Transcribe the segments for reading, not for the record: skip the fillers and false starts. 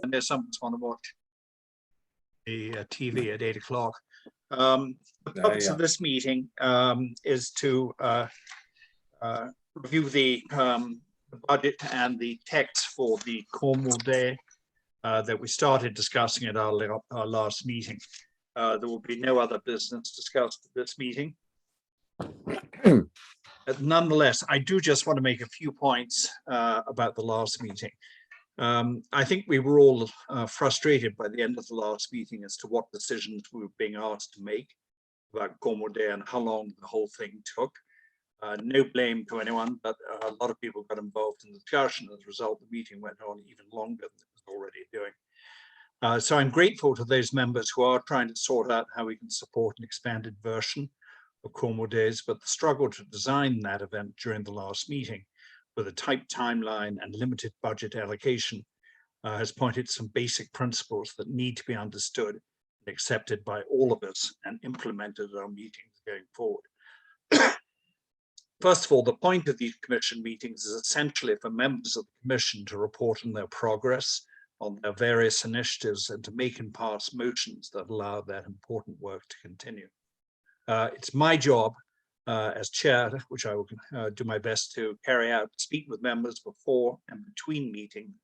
And there's someone's want to watch the TV at 8 o'clock. The purpose of this meeting is to review the budget and the text for the Cornwall Day that we started discussing at our last meeting. There will be no other business discussed at this meeting. Nonetheless, I do just want to make a few points about the last meeting. I think we were all frustrated by the end of the last meeting as to what decisions we were being asked to make about Cornwall Day and how long the whole thing took. No blame to anyone, but a lot of people got involved in the discussion. As a result, the meeting went on even longer than it was already doing. So I'm grateful to those members who are trying to sort out how we can support an expanded version of Cornwall Days, but the struggle to design that event during the last meeting with a tight timeline and limited budget allocation has pointed to some basic principles that need to be understood and accepted by all of us and implemented at our meetings going forward. First of all, the point of these commission meetings is essentially for members of the commission to report on their progress on their various initiatives and to make and pass motions that allow that important work to continue. It's my job as chair, which I will do my best to carry out, speak with members before and between meetings,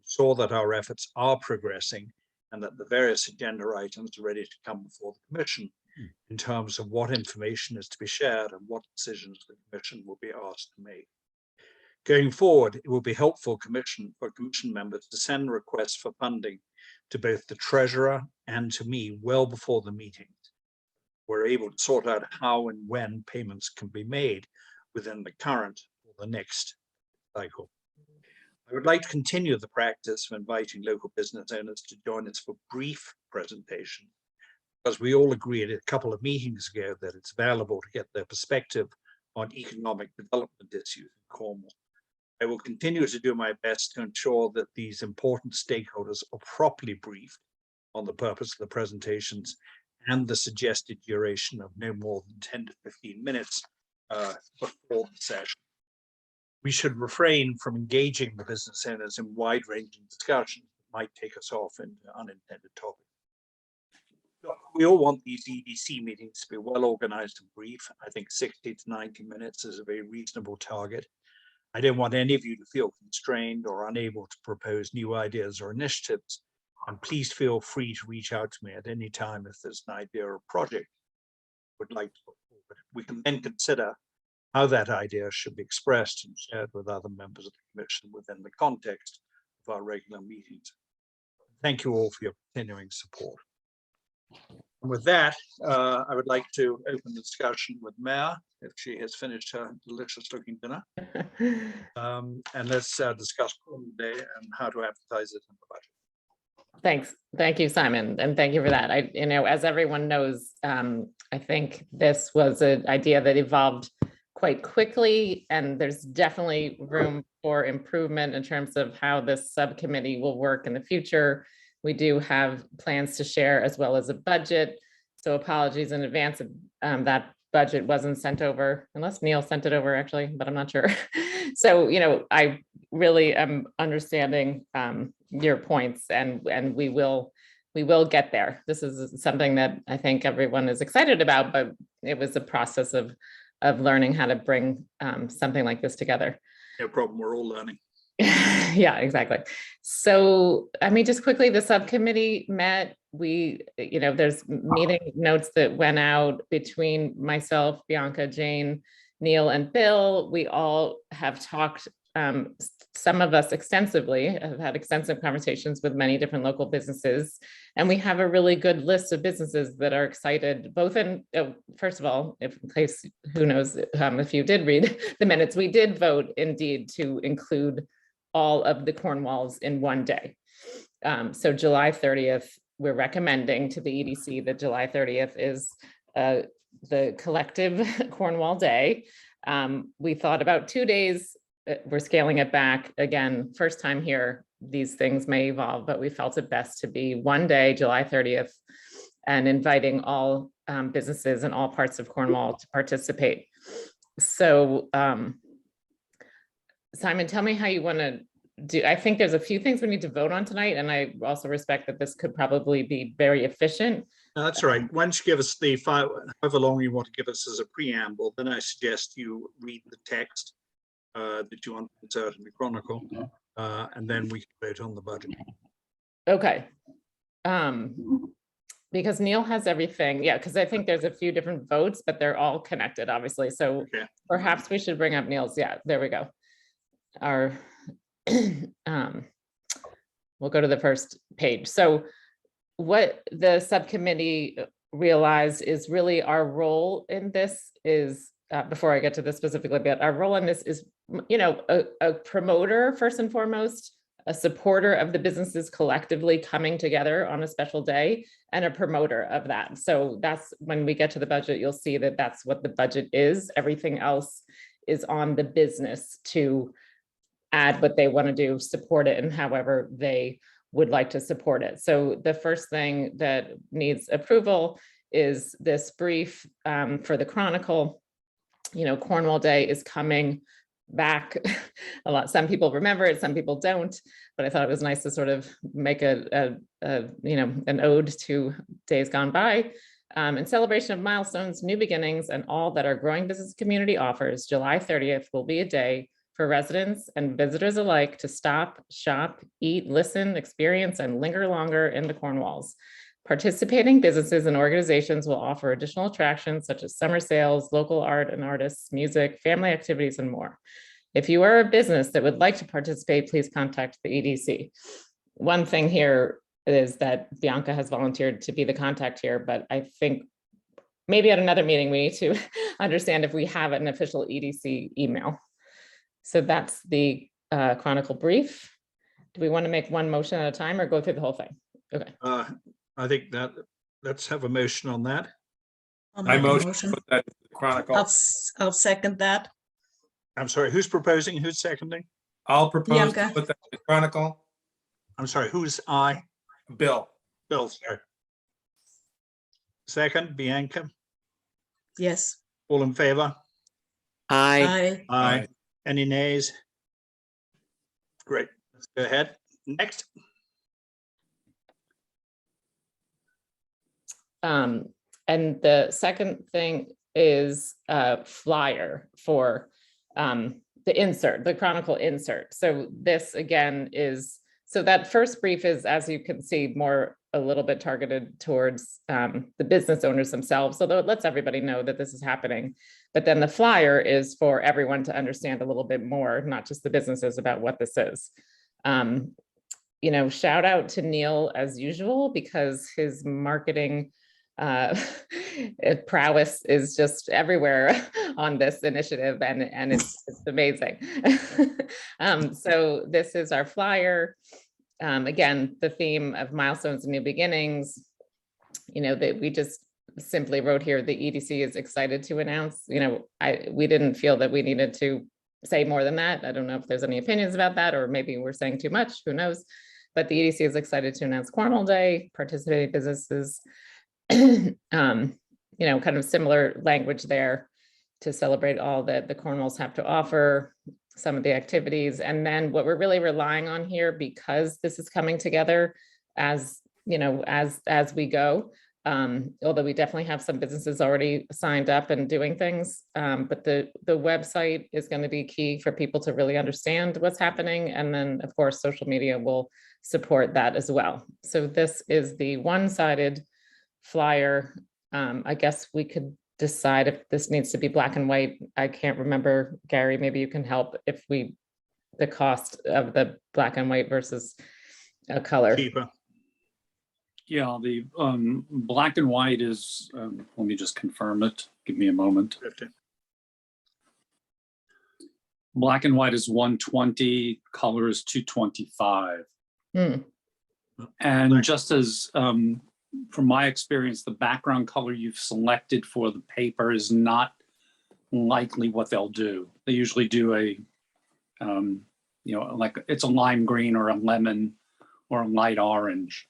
ensure that our efforts are progressing and that the various agenda items are ready to come before the commission in terms of what information is to be shared and what decisions the commission will be asked to make. Going forward, it will be helpful for commission members to send requests for funding to both the treasurer and to me well before the meetings. We're able to sort out how and when payments can be made within the current or the next cycle. I would like to continue the practice of inviting local business owners to join us for brief presentation, because we all agreed a couple of meetings ago that it's valuable to get their perspective on economic development issues in Cornwall. I will continue to do my best to ensure that these important stakeholders are properly briefed on the purpose of the presentations and the suggested duration of no more than 10 to 15 minutes before the session. We should refrain from engaging the business owners in wide-ranging discussions that might take us off into unintended topics. Look, we all want these EDC meetings to be well organized and brief. I think 60 to 90 minutes is a very reasonable target. I don't want any of you to feel constrained or unable to propose new ideas or initiatives. And please feel free to reach out to me at any time if there's an idea or project you would like to put forward. We can then consider how that idea should be expressed and shared with other members of the Commission within the context of our regular meetings. Thank you all for your continuing support. And with that, I would like to open the discussion with Mayor, if she has finished her delicious looking dinner. And let's discuss Cornwall Day and how to advertise it in the budget. Thanks. Thank you, Simon. And thank you for that. As everyone knows, I think this was an idea that evolved quite quickly, and there's definitely room for improvement in terms of how this subcommittee will work in the future. We do have plans to share as well as a budget. So apologies in advance if that budget wasn't sent over, unless Neil sent it over actually, but I'm not sure. So, I really am understanding your points, and we will get there. This is something that I think everyone is excited about, but it was a process of learning how to bring something like this together. No problem, we're all learning. Yeah, exactly. So, just quickly, the subcommittee met. There's meeting notes that went out between myself, Bianca, Jane, Neil, and Bill. We all have talked, some of us extensively, have had extensive conversations with many different local businesses. And we have a really good list of businesses that are excited, both in, first of all, in case, who knows, if you did read the minutes, we did vote indeed to include all of the Cornwalls in one day. So July 30th, we're recommending to the EDC that July 30th is the collective Cornwall Day. We thought about 2 days. We're scaling it back. Again, first time here, these things may evolve, but we felt it best to be one day, July 30th, and inviting all businesses in all parts of Cornwall to participate. So Simon, tell me how you want to I think there's a few things we need to vote on tonight, and I also respect that this could probably be very efficient. No, that's all right. Once you give us the however long you want to give us as a preamble, then I suggest you read the text that you want to insert in the Chronicle, and then we can vote on the budget. Okay. Because Neil has everything. Yeah, because I think there's a few different votes, but they're all connected, obviously. So Okay. perhaps we should bring up Neil's. Yeah, there we go. Our we'll go to the first page. So what the subcommittee realized is really our role in this is, before I get to this specifically, but our role in this is, a promoter first and foremost, a supporter of the businesses collectively coming together on a special day, and a promoter of that. So that's when we get to the budget, you'll see that that's what the budget is. Everything else is on the business to add what they want to do, support it, and however they would like to support it. So the first thing that needs approval is this brief for the Chronicle. Cornwall Day is coming back a lot. Some people remember it, some people don't, but I thought it was nice to sort of make an ode to days gone by. In celebration of milestones, new beginnings, and all that our growing business community offers, July 30th will be a day for residents and visitors alike to stop, shop, eat, listen, experience, and linger longer in the Cornwalls. Participating businesses and organizations will offer additional attractions such as summer sales, local art and artists, music, family activities, and more. If you are a business that would like to participate, please contact the EDC. One thing here is that Bianca has volunteered to be the contact here, but I think maybe at another meeting, we need to understand if we have an official EDC email. So that's the Chronicle brief. Do we want to make one motion at a time or go through the whole thing? Okay. I think that let's have a motion on that. I motion put that in the Chronicle. I'll second that. I'm sorry, who's proposing? Who's seconding? I'll propose Bianca. to put that in the Chronicle. I'm sorry, who's I? Bill. Bill, sorry. Second, Bianca. Yes. All in favor? Aye. Aye. Any nays? Great. Let's go ahead. Next. And the second thing is a flyer for the insert, the Chronicle insert. So this again is, so that first brief is, as you can see, more a little bit targeted towards the business owners themselves, although it lets everybody know that this is happening. But then the flyer is for everyone to understand a little bit more, not just the businesses, about what this is. Shout out to Neil as usual, because his marketing prowess is just everywhere on this initiative, and it's amazing. So this is our flyer. Again, the theme of milestones and new beginnings, that we just simply wrote here, the EDC is excited to announce. We didn't feel that we needed to say more than that. I don't know if there's any opinions about that, or maybe we're saying too much, who knows? But the EDC is excited to announce Cornwall Day, participating businesses, kind of similar language there to celebrate all that the Cornwalls have to offer, some of the activities. And then what we're really relying on here, because this is coming together as we go, although we definitely have some businesses already signed up and doing things, but the website is going to be key for people to really understand what's happening. And then of course, social media will support that as well. So this is the one-sided flyer. I guess we could decide if this needs to be black and white. I can't remember, Gary, maybe you can help if the cost of the black and white versus a color. Cheaper. Yeah, the black and white is, let me just confirm it. Give me a moment. 50. Black and white is 120, color is 225. And just as, from my experience, the background color you've selected for the paper is not likely what they'll do. They usually do a, like it's a lime green or a lemon or a light orange.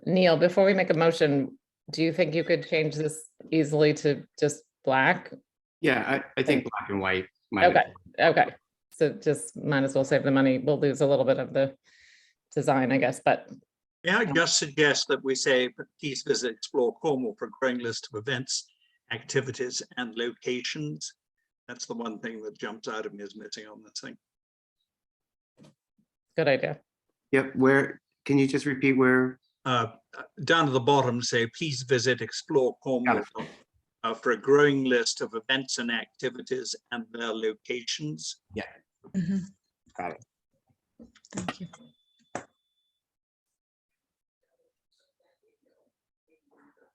Neil, before we make a motion, do you think you could change this easily to just black? Yeah, I think black and white Okay, okay. So just might as well save the money. We'll lose a little bit of the design, I guess, but May I just suggest that we say, please visit Explore Cornwall for a growing list of events, activities and locations. That's the one thing that jumps out at me as missing on this thing. good idea. Yep, where, can you just repeat where? Down at the bottom, say, please visit Explore Cornwall for a growing list of events and activities and their locations. Mhm. Got it. Thank you.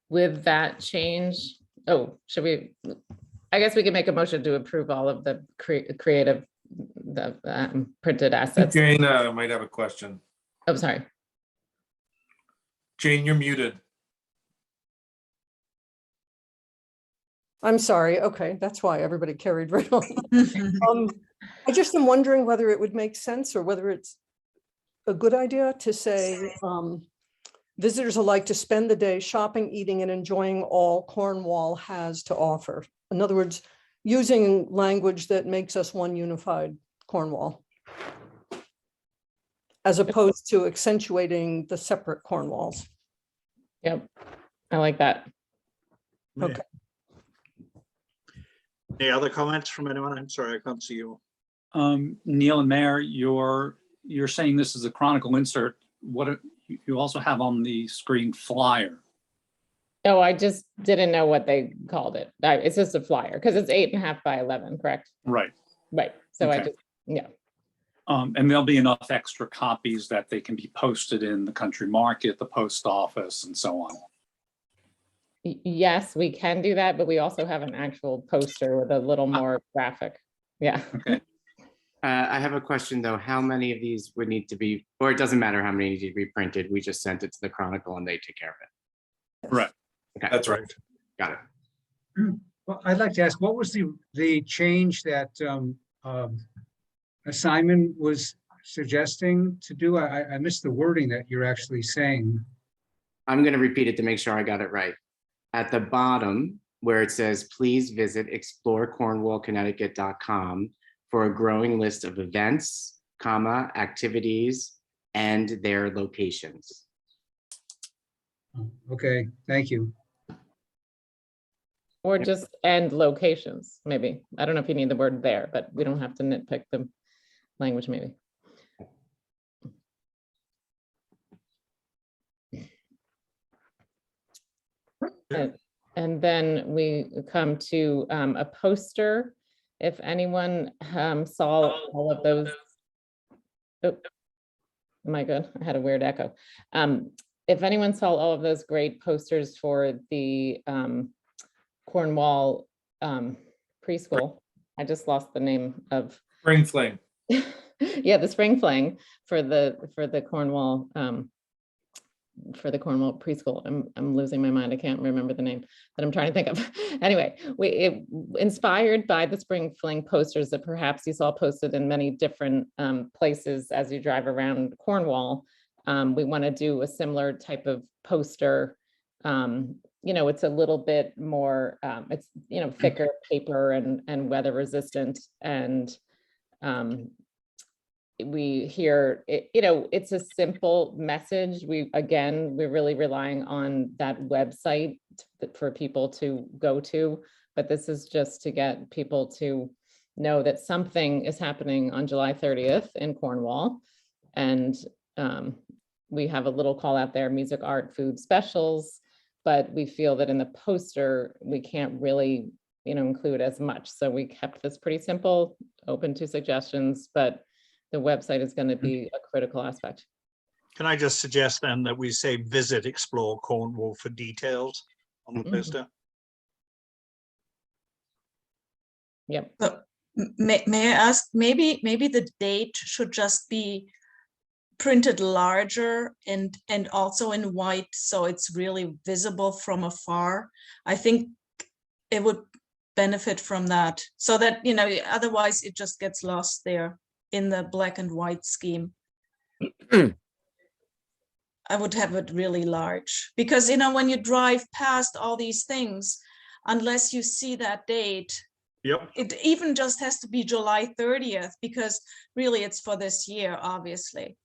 With that change, oh, should we, I guess we can make a motion to approve all of the creative, the printed assets. Jane might have a question. Oh, sorry. Jane, you're muted. I'm sorry. Okay, that's why everybody carried right on. I just am wondering whether it would make sense or whether it's a good idea to say visitors alike to spend the day shopping, eating, and enjoying all Cornwall has to offer. In other words, using language that makes us one unified Cornwall, as opposed to accentuating the separate Cornwalls. Yep, I like that. Okay. Any other comments from anyone? I'm sorry, I can't see you. Neil and Mayor, you're saying this is a Chronicle insert. What you also have on the screen flyer. Oh, I just didn't know what they called it. It's just a flyer because it's 8.5 by 11, correct? Right. Right. So I Okay. just, yeah. And there'll be enough extra copies that they can be posted in the country market, the post office, and so on. Yes, we can do that, but we also have an actual poster with a little more graphic. Yeah. Okay. I have a question though. How many of these would need to be, or it doesn't matter how many need to be printed. We just sent it to the Chronicle and they take care of it. Right. Okay, That's right. got it. Well, I'd like to ask, what was the change that Simon was suggesting to do? I missed the wording that you're actually saying. I'm going to repeat it to make sure I got it right. At the bottom where it says, please visit explorecornwallconnecticut.com for a growing list of events, activities, and their locations. Okay, thank you. Or just and locations, maybe. I don't know if you need the word there, but we don't have to nitpick the language, maybe. And then we come to a poster. If anyone saw all of those. Oh, am I good? I had a weird echo. If anyone saw all of those great posters for the Cornwall preschool, I just lost the name of. Spring Fling. Yeah, the spring fling for the Cornwall preschool. I'm losing my mind. I can't remember the name that I'm trying to think of. Anyway, inspired by the spring fling posters that perhaps you saw posted in many different places as you drive around Cornwall. We want to do a similar type of poster. It's a little bit more, it's thicker paper and weather resistant, and we hear it, it's a simple message. We're really relying on that website for people to go to, but this is just to get people to know that something is happening on July 30th in Cornwall. And we have a little call out there, music, art, food specials, but we feel that in the poster, we can't really, include as much. So we kept this pretty simple, open to suggestions, but the website is going to be a critical aspect. Can I just suggest then that we say visit Explore Cornwall for details on the poster? Yep. But may I ask, maybe the date should just be printed larger and also in white, so it's really visible from afar. I think it would benefit from that, so that otherwise it just gets lost there in the black and white scheme. I would have it really large, because when you drive past all these things, unless you see that date, Yep. It even just has to be July 30th, because really it's for this year, obviously.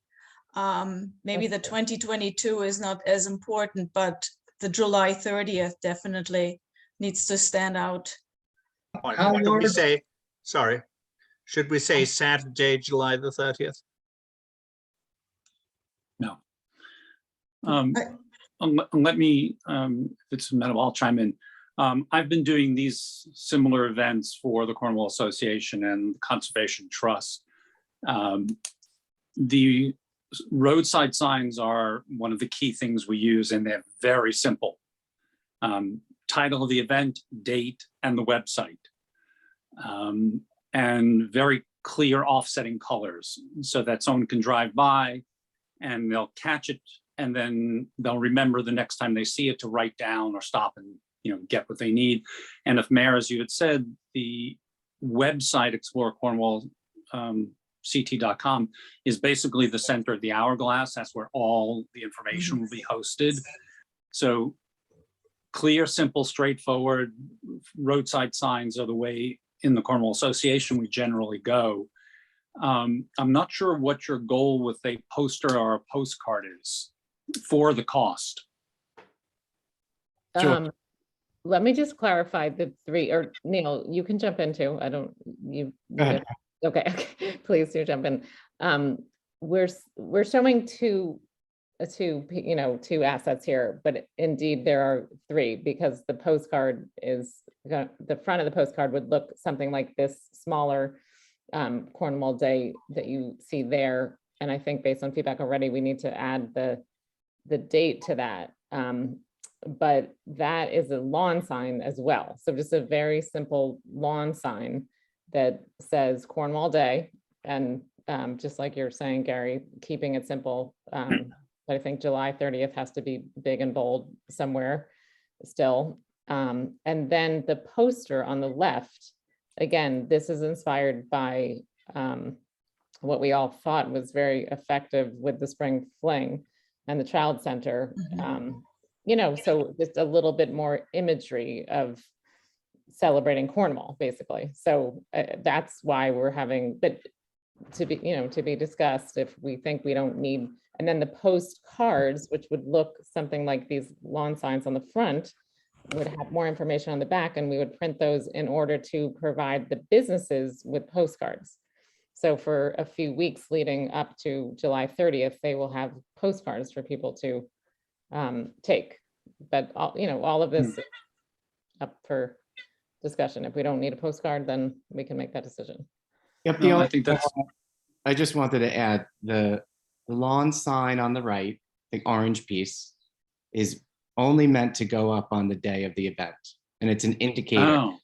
Maybe the 2022 is not as important, but the July 30th definitely needs to stand out. How Should we large- say, sorry, should we say Saturday, July the 30th? No. Let me, if it's amenable, I'll chime in. I've been doing these similar events for the Cornwall Association and the Conservation Trust. The roadside signs are one of the key things we use, and they're very simple. Title of the event, date, and the website. And very clear offsetting colors so that someone can drive by and they'll catch it, and then they'll remember the next time they see it to write down or stop and, you know, get what they need. And if Mayor, as you had said, the website Explore Cornwall CT.com is basically the center of the hourglass. That's where all the information will be hosted. So clear, simple, straightforward roadside signs are the way in the Cornwall Association we generally go. I'm not sure what your goal with a poster or a postcard is for the cost. Sure. Let me just clarify the three, or Neil, you can jump in too. I don't, you. Go ahead. Okay, please do jump in. We're showing two assets here, but indeed there are three, because the postcard is, the front of the postcard would look something like this smaller Cornwall Day that you see there. And I think based on feedback already, we need to add the date to that. But that is a lawn sign as well. So just a very simple lawn sign that says Cornwall Day. And just like you're saying, Gary, keeping it simple. But I think July 30th has to be big and bold somewhere still. And then the poster on the left, again, this is inspired by what we all thought was very effective with the Spring Fling and the Child Center. So just a little bit more imagery of celebrating Cornwall, basically. So that's why we're having, but to be discussed if we think we don't need. And then the postcards, which would look something like these lawn signs on the front, would have more information on the back, and we would print those in order to provide the businesses with postcards. So for a few weeks leading up to July 30th, they will have postcards for people to take. But all of this is up for discussion. If we don't need a postcard, then we can make that decision. Yep, No, I think that's, I just wanted to add the lawn sign on the right, the orange piece, is only meant to go up on the day of the event. And it's an indicator. oh,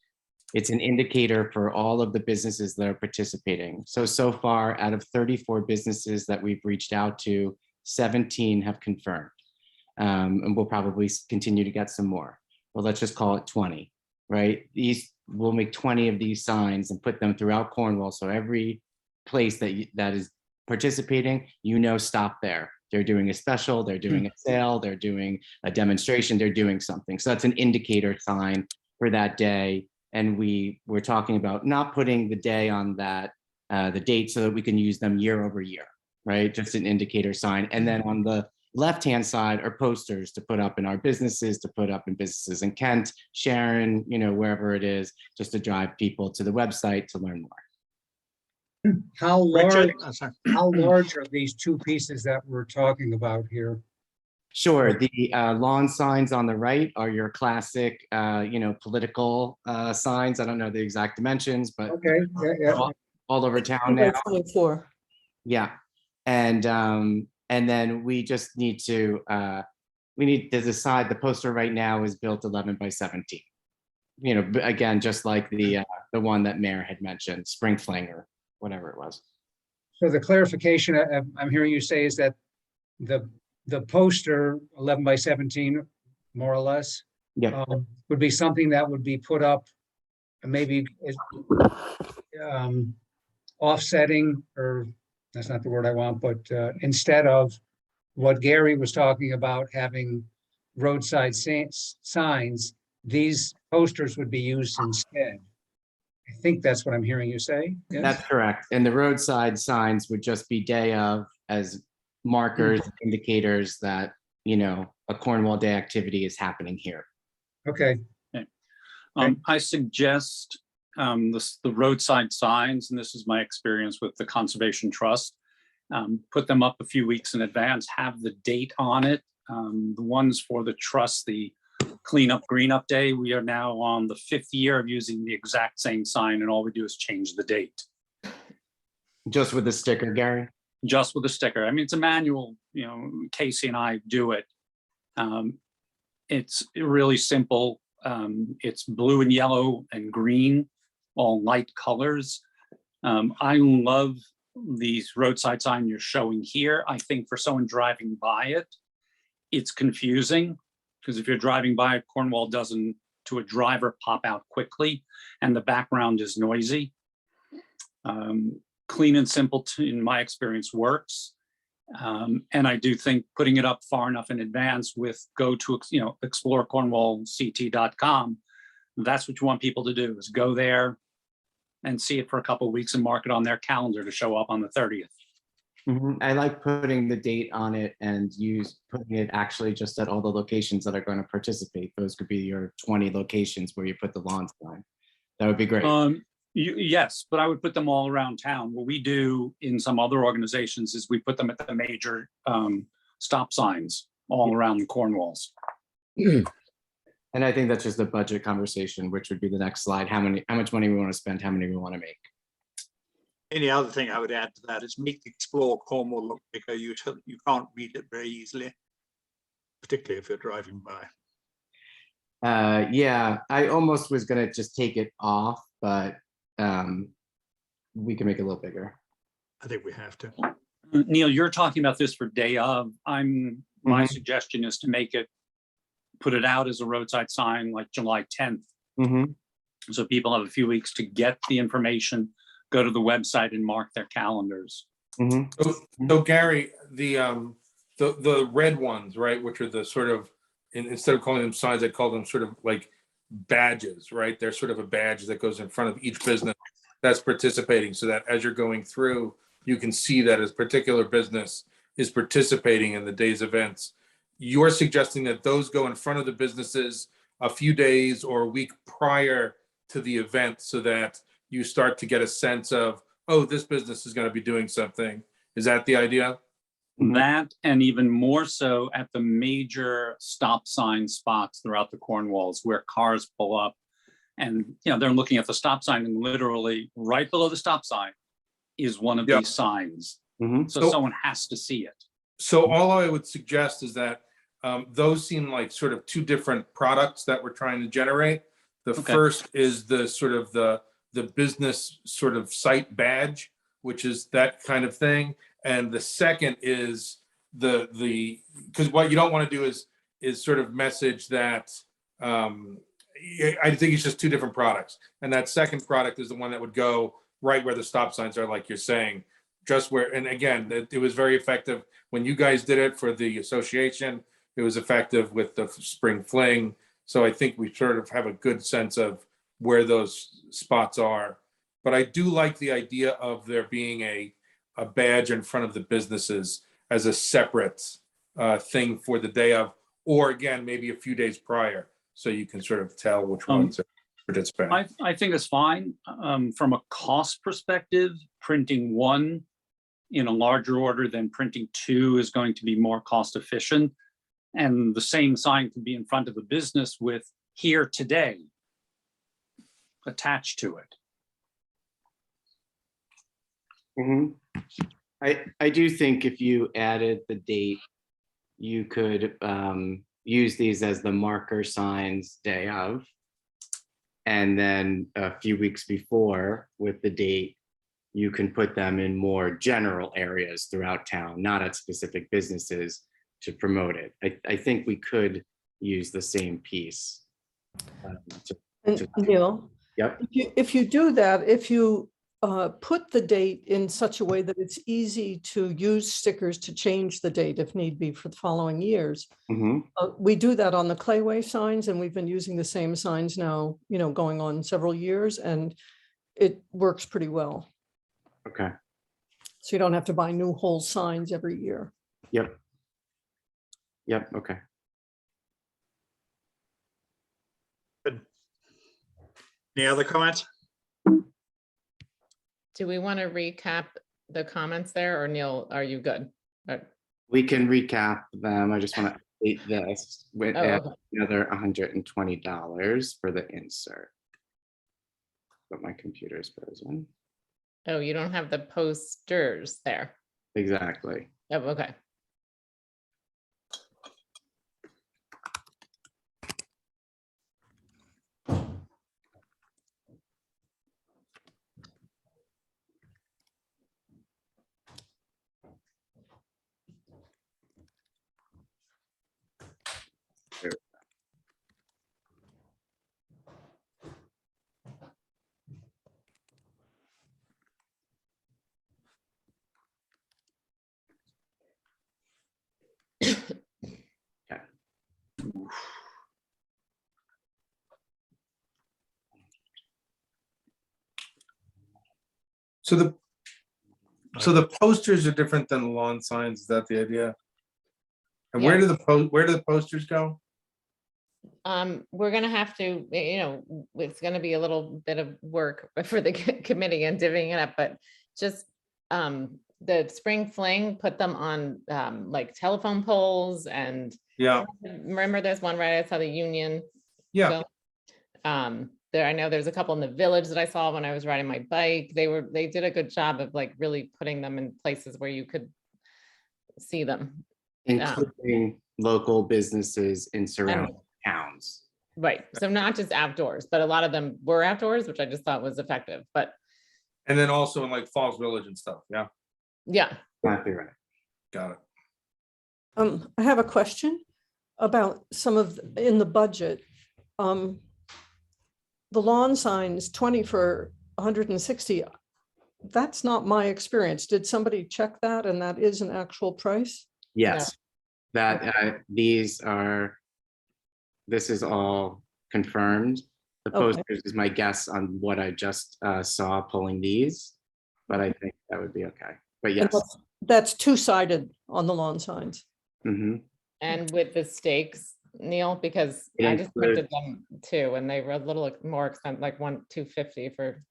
It's an indicator for all of the businesses that are participating. So far, out of 34 businesses that we've reached out to, 17 have confirmed. And we'll probably continue to get some more. Well, let's just call it 20, right? We'll make 20 of these signs and put them throughout Cornwall. So every place that is participating, stop there. They're doing a special, they're doing a sale, they're doing a demonstration, they're doing something. So that's an indicator sign for that day. And we're talking about not putting the day on that, the date, so that we can use them year over year, right? Just an indicator sign. And then on the left-hand side are posters to put up in our businesses, to put up in businesses in Kent, Sharon, wherever it is, just to drive people to the website to learn more. How large, Richard, sorry. how large are these two pieces that we're talking about here? Sure, the lawn signs on the right are your classic, political signs. I don't know the exact dimensions, but Okay, yeah. all over town now. 24. Yeah, and then we just need to decide. The poster right now is built 11 by 17. Again, just like the one that Mayor had mentioned, Spring Fling or whatever it was. So the clarification I'm hearing you say is that the poster 11 by 17, more or less, Yeah, would be something that would be put up, maybe offsetting, or that's not the word I want, but instead of what Gary was talking about, having roadside signs, these posters would be used instead. I think that's what I'm hearing you say. Yes? That's correct. And the roadside signs would just be day of as markers, indicators that, you know, a Cornwall Day activity is happening here. Okay, I suggest the roadside signs, and this is my experience with the Conservation Trust, put them up a few weeks in advance, have the date on it. The ones for the trust, the Cleanup Green Up Day, we are now on the 5th year of using the exact same sign, and all we do is change the date. Just with the sticker, Gary? Just with a sticker. I mean, it's a manual, you know, Casey and I do it. It's really simple. It's blue and yellow and green, all light colors. I love these roadside sign you're showing here. I think for someone driving by it, it's confusing because if you're driving by it, Cornwall doesn't, to a driver, pop out quickly and the background is noisy. Clean and simple, in my experience, works. And I do think putting it up far enough in advance with go to, you know, explorecornwallct.com, that's what you want people to do, is go there and see it for a couple of weeks and mark it on their calendar to show up on the 30th. I like putting the date on it and putting it actually just at all the locations that are going to participate. Those could be your 20 locations where you put the lawn sign. That would be great. Yes, but I would put them all around town. What we do in some other organizations is we put them at the major stop signs all around the Cornwalls. And I think that's just a budget conversation, which would be the next slide. How much money we want to spend, how many we want to make. Any other thing I would add to that is make the Explore Cornwall look bigger. You can't read it very easily, particularly if you're driving by. Yeah, I almost was going to just take it off, but we can make it a little bigger. I think we have to. Neil, you're talking about this for day of. My suggestion is to put it out as a roadside sign like July 10th. So people have a few weeks to get the information, go to the website and mark their calendars. So Gary, the red ones, right, which are the sort of, instead of calling them signs, I call them sort of like badges, right? They're sort of a badge that goes in front of each business that's participating, so that as you're going through, you can see that a particular business is participating in the day's events. You're suggesting that those go in front of the businesses a few days or a week prior to the event, so that you start to get a sense of, oh, this business is going to be doing something. Is that the idea? That, and even more so at the major stop sign spots throughout the Cornwalls where cars pull up and, you know, they're looking at the stop sign, and literally right below the stop sign is one of these signs. So someone has to see it. So all I would suggest is that those seem like sort of two different products that we're trying to generate. The first is the sort of the business sort of site badge, which is that kind of thing. And the second is because what you don't want to do is sort of message that I think it's just two different products. And that second product is the one that would go right where the stop signs are, like you're saying, just where, and again, it was very effective when you guys did it for the association. It was effective with the spring fling. So I think we sort of have a good sense of where those spots are. But I do like the idea of there being a badge in front of the businesses as a separate thing for the day of, or again, maybe a few days prior, so you can sort of tell which ones are participating. I think it's fine. From a cost perspective, printing one in a larger order than printing two is going to be more cost efficient. And the same sign can be in front of a business with "here today" attached to it. I do think if you added the date, you could use these as the marker signs day of. And then a few weeks before with the date, you can put them in more general areas throughout town, not at specific businesses to promote it. I think we could use the same piece. Neil, Yep. if you do that, if you put the date in such a way that it's easy to use stickers to change the date if need be for the following years. We do that on the clayway signs, and we've been using the same signs now, you know, going on several years, and it works pretty well. Okay, So you don't have to buy new whole signs every year. yep. Yep, okay. Any other comments? Do we want to recap the comments there, or Neil, are you good? We can recap them. I just want to update this with Oh, okay. another $120 for the insert. But my computer is frozen. Oh, you don't have the posters there. Exactly. Oh, okay. So the posters are different than the lawn signs. Is that the idea? And where do the posters go? We're gonna have to, it's gonna be a little bit of work for the committee and divvying it up, but just the spring fling, put them on like telephone poles, and Yeah, remember there's one right outside the Union. yeah. There, I know there's a couple in the village that I saw when I was riding my bike. They did a good job of like really putting them in places where you could see them. Including local businesses in surrounding towns. Right. So not just outdoors, but a lot of them were outdoors, which I just thought was effective, but And then also in like Falls Village and stuff. Yeah, yeah. Exactly right. got it. I have a question about some of, in the budget. The lawn signs, 20 for 160. That's not my experience. Did somebody check that? And that is an actual price? Yes, that this is all confirmed. The Okay. posters is my guess on what I just saw pulling these, but I think that would be okay. But And yes. that's two-sided on the lawn signs. Mhm. And with the stakes, Neil, because It I just includes- printed them too, and they were a little more expensive, like $250 for.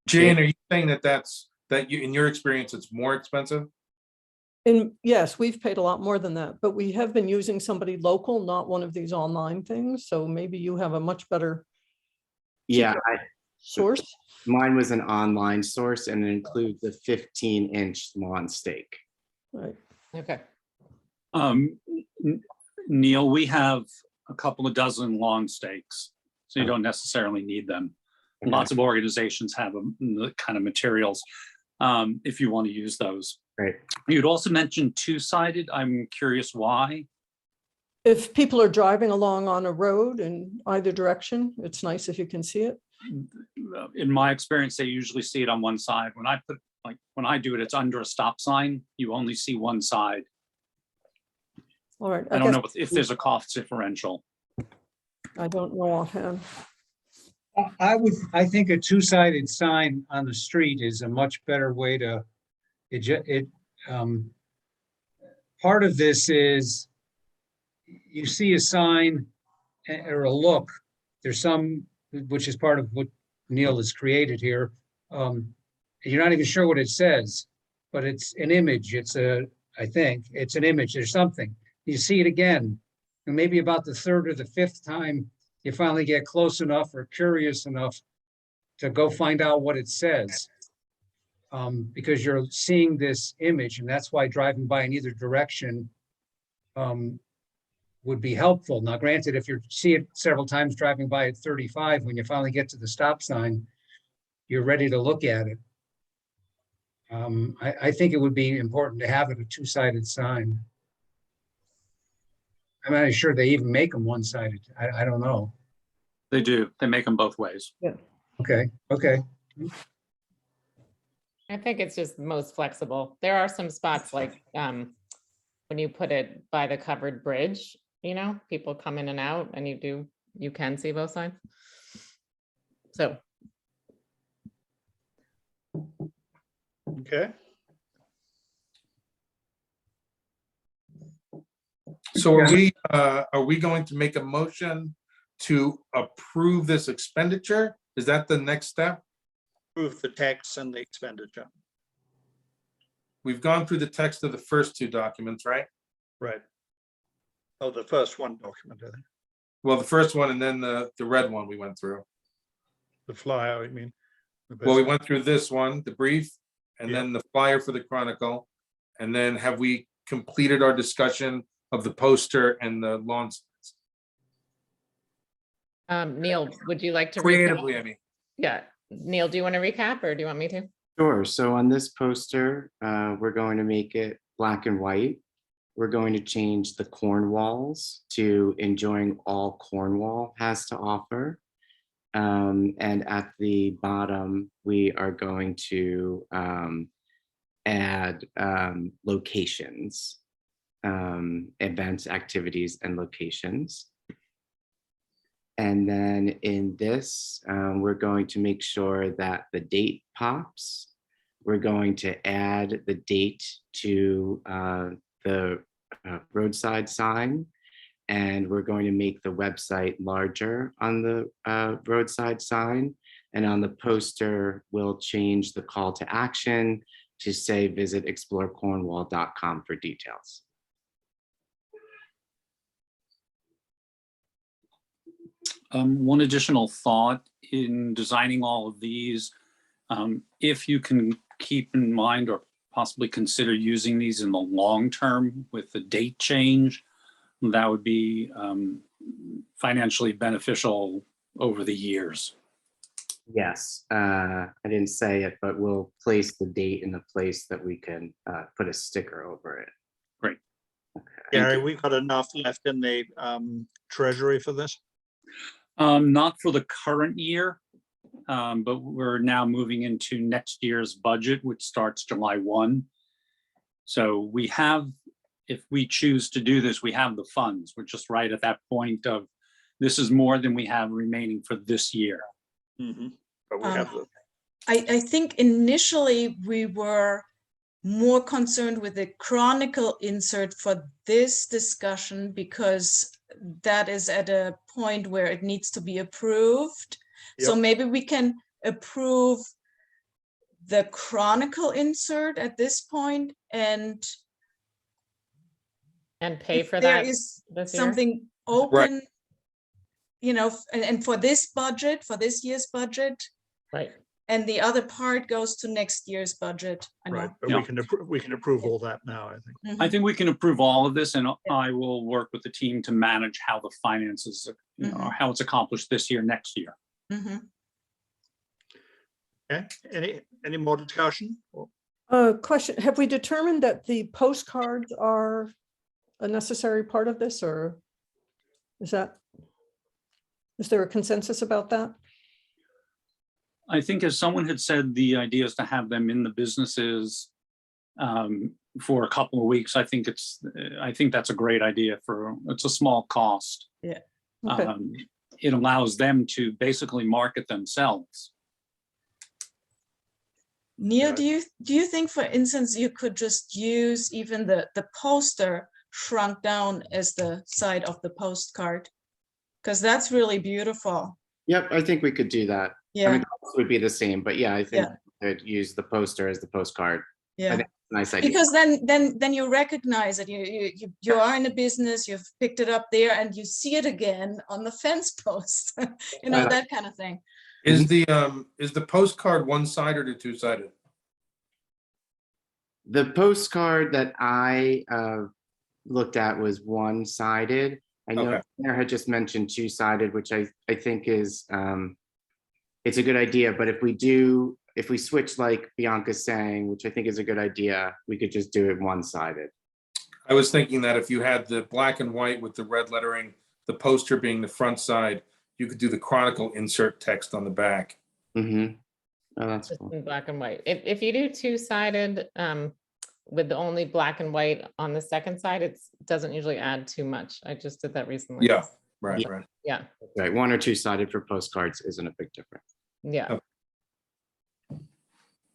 Jane, are you saying that you, in your experience, it's more expensive? And yes, we've paid a lot more than that, but we have been using somebody local, not one of these online things. So maybe you have a much better Yeah, source. mine was an online source and it includes the 15-inch lawn stake. Right. Okay. Neil, we have a couple of dozen lawn stakes, so you Oh. don't necessarily need them. Okay. Lots of organizations have the kind of materials if you want to use those. Right. You'd also mentioned two-sided. I'm curious why. If people are driving along on a road in either direction, it's nice if you can see it. In my experience, they usually see it on one side. When I do it, it's under a stop sign. You only see one side. All right. I don't guess know if there's a cost differential. I don't know offhand. I think a two-sided sign on the street is a much better way to, part of this is you see a sign or a look, there's some, which is part of what Neil has created here. You're not even sure what it says, but it's an image. I think it's an image. There's something. You see it again, and maybe about the third or the fifth time, you finally get close enough or curious enough to go find out what it says. Because you're seeing this image, and that's why driving by in either direction would be helpful. Now, granted, if you see it several times driving by at 35, when you finally get to the stop sign, you're ready to look at it. I think it would be important to have it a two-sided sign. I'm not sure they even make them one-sided. I don't know. They do. They make them both ways. Okay. I think it's just most flexible. There are some spots like when you put it by the covered bridge, people come in and out, and you can see both sides. So Okay, So are we going to make a motion to approve this expenditure? Is that the next step? approve the text and the expenditure. We've gone through the text of the first two documents, right? Right. Oh, the first one document, I think. Well, the first one and then the red one we went through. The flyer, I mean. Well, we went through this one, the brief, and Yeah. then the flyer for the Chronicle. And then have we completed our discussion of the poster and the lawn signs? Neil, would you like to? recap? Creatively, I mean. Yeah, Neil, do you want to recap or do you want me to? Sure. So on this poster, we're going to make it black and white. We're going to change the Cornwalls to enjoying all Cornwall has to offer. And at the bottom, we are going to add locations, events, activities, and locations. And then in this, we're going to make sure that the date pops. We're going to add the date to the roadside sign. And we're going to make the website larger on the roadside sign. And on the poster, we'll change the call to action to say visit explorecornwall.com for details. One additional thought in designing all of these, if you can keep in mind or possibly consider using these in the long term with the date change, that would be financially beneficial over the years. Yes, I didn't say it, but we'll place the date in the place that we can put a sticker over it. Great. Okay. Gary, we've got enough left in the treasury for this? Not for the current year, but we're now moving into next year's budget, which starts July 1. So we have, if we choose to do this, we have the funds. We're just right at that point of this is more than we have remaining for this year. Mm-hmm. But we have the. I think initially we were more concerned with the Chronicle insert for this discussion because that is at a point where it needs to be approved. So Yep. maybe we can approve the Chronicle insert at this point, and And pay if for there that is this year? something open, you know, and for this budget, for this year's budget, Right. and the other part goes to next year's budget. I know. Right, but Yeah. we can approve all that now, I think. Mhm. I think we can approve all of this, and I will work with the team to manage how the finances, you know, Mhm. how it's accomplished this year, next year. Mhm. Okay, any more discussion? Question, have we determined that the postcards are a necessary part of this, or is there a consensus about that? I think as someone had said, the idea is to have them in the businesses for a couple of weeks. I think that's a great idea it's a small cost. Okay. It allows them to basically market themselves. Neil, do you think, for instance, you could just use even the poster shrunk down as the side of the postcard? Because that's really beautiful. Yep, I think we could do that. I Yeah, mean, the cost would be the same, but yeah, I think Yeah. we could use the poster as the postcard. I yeah. think it's a nice idea. Because then you recognize it. You are in a business, you've picked it up there, and you see it again on the fence post. You know, Right. that kind of thing. Is the postcard one-sided or two-sided? The postcard that I looked at was one-sided. I know Okay. Claire had just mentioned two-sided, which I think is it's a good idea, but if we switch like Bianca's saying, which I think is a good idea, we could just do it one-sided. I was thinking that if you had the black and white with the red lettering, the poster being the front side, you could do the Chronicle insert text on the back. Mm-hmm. Oh, that's Just cool. in black and white. If you do two-sided with the only black and white on the second side, it doesn't usually add too much. I just did that recently. Yeah, right. Yeah, Right, one or two-sided for postcards isn't a big difference. yeah.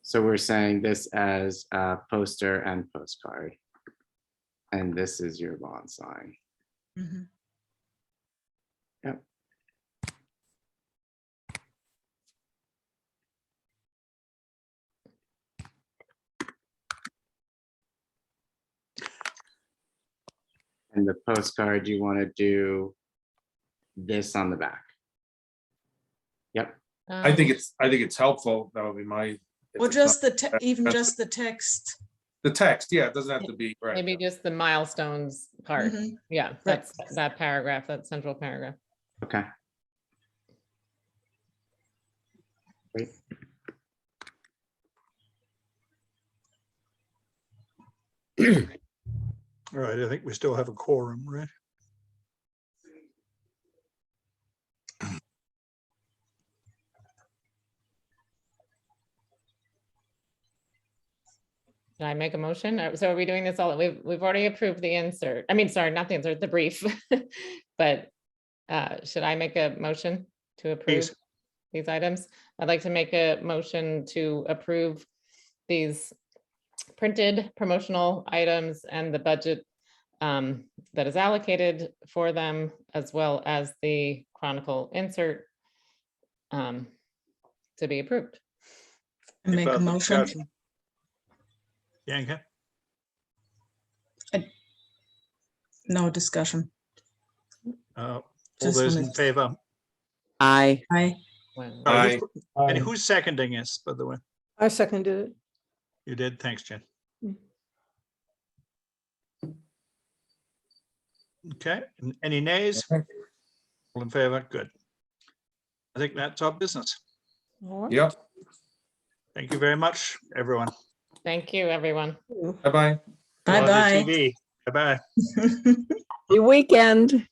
So we're saying this as a poster and postcard. And this is your lawn sign. Mhm. Yep. And the postcard, you want to do this on the back. Yep. I think it's helpful. That would be my. if Or it's not- just even that's- just the text. The text, yeah, it doesn't have to be, right. Maybe just the milestones part. Mhm. Yeah, that's that paragraph, that central paragraph. Okay. Great. All right, I think we still have a quorum, right? Should I make a motion? So are we doing this all? We've already approved the insert. I mean, sorry, not the insert, the brief. But should I make a motion to approve Please. these items? I'd like to make a motion to approve these printed promotional items and the budget that is allocated for them, as well as the Chronicle insert to be approved. Any Make a further motion. discussion? Bianca, No discussion. all Just those in wanted- favor? Aye. Aye. Well, Aye. And who's seconding us, by the way? I seconded it. You did, thanks, Jen. Mm. Okay, any nays? All in favor? Good. I think that's our business. All right. Yep, Thank you very much, everyone. Thank you, everyone. bye-bye. Bye Go on bye. the TV. Bye-bye. Your weekend.